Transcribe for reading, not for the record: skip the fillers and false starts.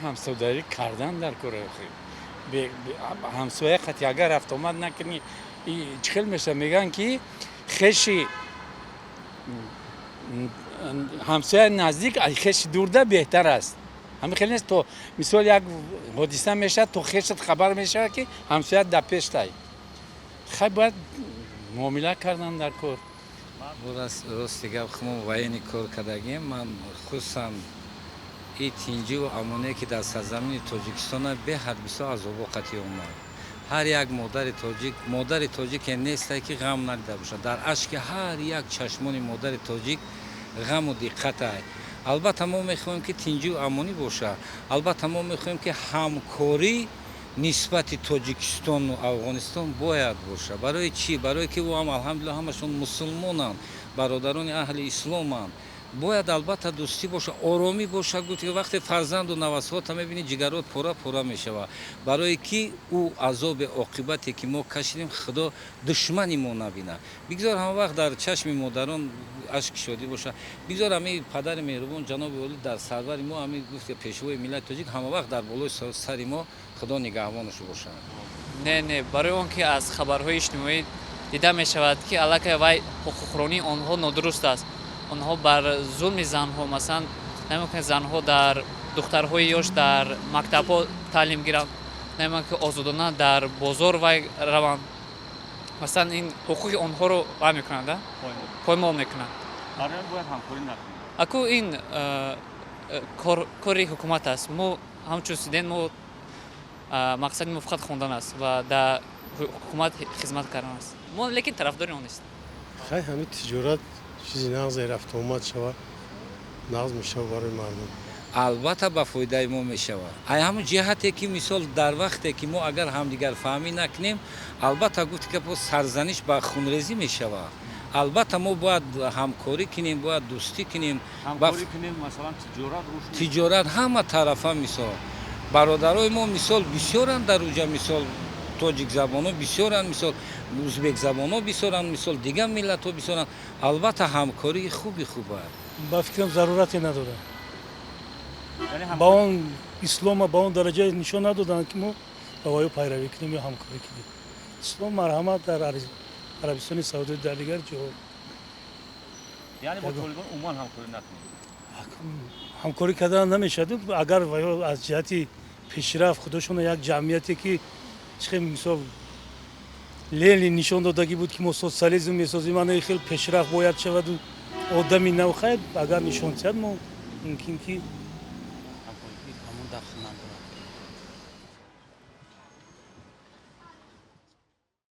همسوداری کردن در کره همسایه خطی اگر автомат نکنی چخیل میشه میگن که خشی همسایه نزدیک خش دورده بهتر است همین خیلی نیست تو مثال یک حادثه میشه تو خشت خبر میشه که همسایه در پیش تای خیلی باید معامله کردن در کار راست گپ خمو وایانی کار کردگیم من خصوصا این تینجی و امونه که در سرزمین تاجیکستان به حد بسیار عذاب قطعی اومد هر یک مادر تاجیک نیست که غم ندیده باشه در اشک هر یک چشمان مادر تاجیک غم و دقت است البته ما میخوایم که تینجی و امونی باشه البته ما میخوایم که همکاری نسبت تاجیکستان و افغانستان باید باشه برای چی برای که او هم الحمدلله همشون مسلمانان برادران اهل اسلامند باید البته دوستی باشه آرامی باشه گفت که وقتی فرزند و نوسات میبینی جگرات پورا میشوه برای که او عذاب عاقبتی که ما کشیدیم خدا دشمنی ما نبینه بگذار همه وقت در چشم مادران اشک شادی باشه بگذار همه پدر مهربان جناب والی در سرور ما همه گفت که پیشوای ملت تاجیک همه وقت در بالای سر ما خدا نگهبانش باشه نه برای اون که از خبرهای اجتماعی دیده می شود که علاقه وای حقوقرانی آنها نادرست است آنها بر ظلم زنها مثلا نمی‌کنه زنها در دخترهای یاش در مکتب‌ها تعلیم گیرند نمی‌کنه که آزادانه در بازار وای روند مثلا این حقوق آنها رو وای میکنند پایمال میکنند آره باید همکاری نکنیم اکو این کاری حکومت است ما همچون سیدن ما مقصد ما فقط خوندن است و در حکومت خدمت کردن است ما لیکن طرفدار آن نیست خیلی همین تجارت چیزی نقض رفت آمد شود نقض میشه برای مردم البته به فایده ما میشود همون جهتی که مثال در وقتی که ما اگر همدیگر فهمی نکنیم البته گفت که سرزنش به خونریزی میشود البته ما باید همکاری کنیم باید دوستی کنیم همکاری کنیم مثلا تجارت همه طرفه مثال برادرای ما مثال بسیارن در اوجا مثال تاجیک زبانو بسیارن مثال ازبک زبانو بسیارن مثال دیگه ملت ها بسیارن البته همکاری خوبه با فکرم ضرورتی نداره با اون اسلام با اون درجه نشون ندادن که ما با پیروی کنیم یا همکاری کنیم اسلام مرحمت در عربستان سعودی در دیگر جا یعنی با طالبان عموما همکاری نکنیم همکاری کردن نمیشه اگر از جهتی پیشرفت خودشون یک جمعیتی که چه مثال لنین نشون دادگی بود که ما سوسیالیسم میسازیم من خیلی پیشرفت باید شود و آدمی نو خیر اگر نشون داد ما ممکن که همون دخل نداره